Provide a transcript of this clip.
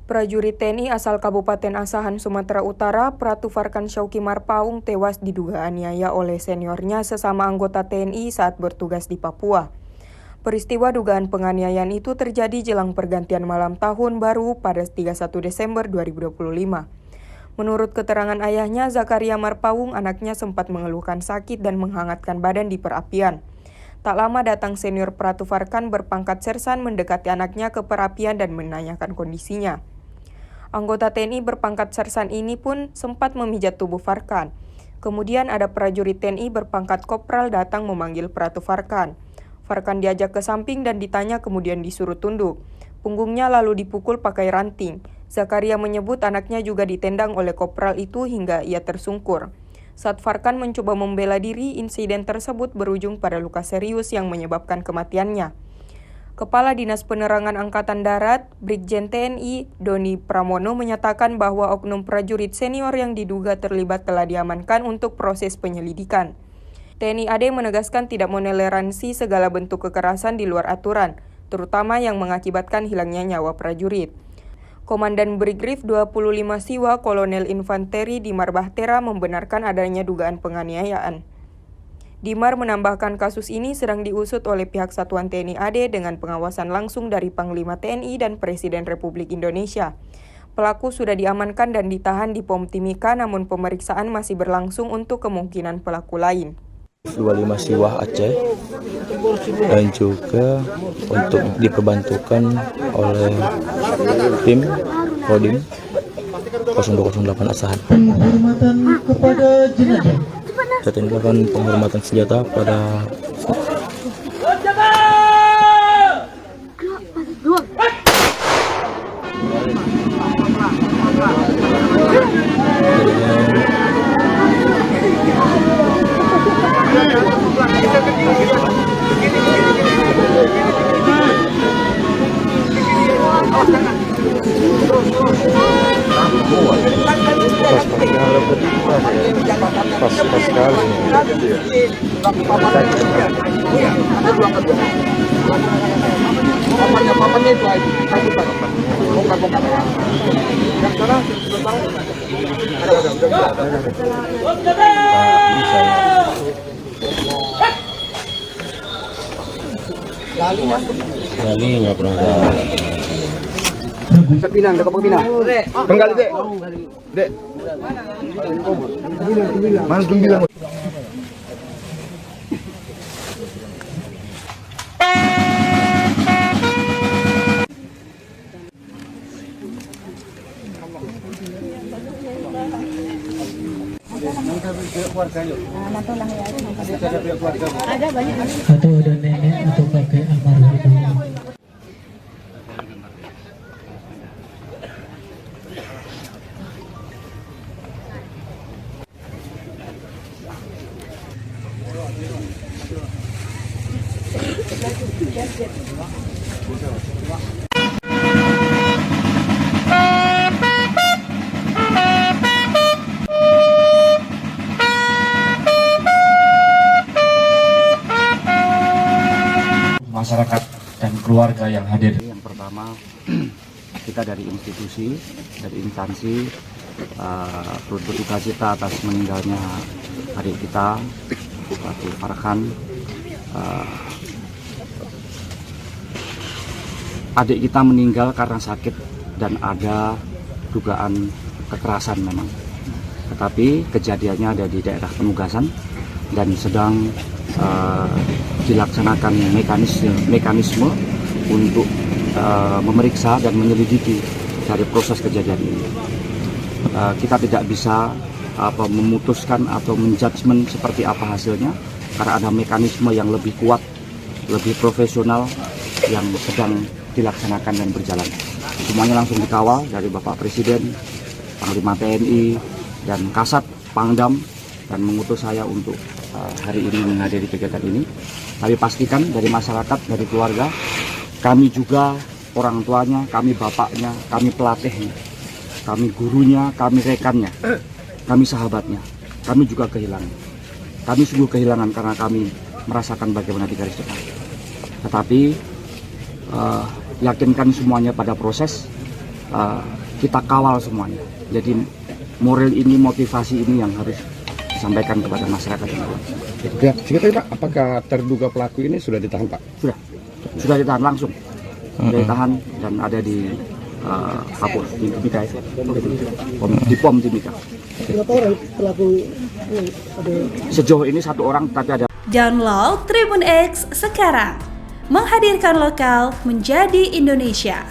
Prajurit TNI asal Kabupaten Asahan, Sumatera Utara, Pratu Farkan Syauki Marpaung tewas diduga aniaya oleh seniornya sesama anggota TNI saat bertugas di Papua. Peristiwa dugaan penganiayaan itu terjadi jelang pergantian malam tahun baru pada 31 Desember 2025. Menurut keterangan ayahnya, Zakaria Marpaung, anaknya sempat mengeluhkan sakit dan menghangatkan badan di perapian. Tak lama datang senior Pratu Farkan berpangkat sersan mendekati anaknya ke perapian dan menanyakan kondisinya. Anggota TNI berpangkat sersan ini pun sempat memijat tubuh Farkan. Kemudian ada prajurit TNI berpangkat kopral datang memanggil Pratu Farkan. Farkan diajak ke samping dan ditanya kemudian disuruh tunduk. Punggungnya lalu dipukul pakai ranting. Zakaria menyebut anaknya juga ditendang oleh kopral itu hingga ia tersungkur. Saat Farkan mencoba membela diri, insiden tersebut berujung pada luka serius yang menyebabkan kematiannya. Kepala Dinas Penerangan Angkatan Darat, Brigjen TNI Doni Pramono menyatakan bahwa oknum prajurit senior yang diduga terlibat telah diamankan untuk proses penyelidikan. TNI AD menegaskan tidak mentoleransi segala bentuk kekerasan di luar aturan, terutama yang mengakibatkan hilangnya nyawa prajurit. Komandan Brigrif 25 Siwa Kolonel Infanteri Dimar Bahtera membenarkan adanya dugaan penganiayaan. Dimar menambahkan kasus ini sedang diusut oleh pihak Satuan TNI AD dengan pengawasan langsung dari Panglima TNI dan Presiden Republik Indonesia. Pelaku sudah diamankan dan ditahan di POM Timika, namun pemeriksaan masih berlangsung untuk kemungkinan pelaku lain. 25 Siwah Aceh dan juga untuk diperbantukan oleh tim Kodim 0208 Asahan. Penghormatan kepada jenazah. Saat ini dilakukan penghormatan senjata pada pas sekali. Papanya itu aja. Bongkar. Lali nggak pernah ada. Pinang, dekat Pinang. Penggali, Dek. Dek. Mana tumbilang? Atau ada nenek atau kakek almarhum. Masyarakat dan keluarga yang hadir. Yang pertama, kita dari institusi, dari instansi, berduka cita atas meninggalnya adik kita, Pratu Farkan. Adik kita meninggal karena sakit dan ada dugaan kekerasan memang. Tetapi kejadiannya ada di daerah penugasan dan sedang dilaksanakan mekanisme untuk memeriksa dan menyelidiki dari proses kejadian ini. Kita tidak bisa memutuskan atau menjudgment seperti apa hasilnya karena ada mekanisme yang lebih kuat, lebih profesional yang sedang dilaksanakan dan berjalan. Semuanya langsung dikawal dari Bapak Presiden, Panglima TNI, dan Kasat Pangdam, dan mengutus saya untuk hari ini menghadiri kegiatan ini. Kami pastikan dari masyarakat, dari keluarga, kami juga orang tuanya, kami bapaknya, kami pelatihnya, kami gurunya, kami rekannya, kami sahabatnya, kami juga kehilangan. Kami sungguh kehilangan karena kami merasakan bagaimana di garis depan. Tetapi yakinkan semuanya pada proses, kita kawal semuanya. Jadi moral ini, motivasi ini yang harus disampaikan kepada masyarakat. Ya, sekitar Pak, apakah terduga pelaku ini sudah ditahan Pak? Sudah ditahan langsung, sudah ditahan dan ada di Kapolres Timika, di POM Timika. Berapa orang pelaku ini? Sejauh ini 1 orang, tapi ada. Download Tribun X sekarang, menghadirkan lokal menjadi Indonesia.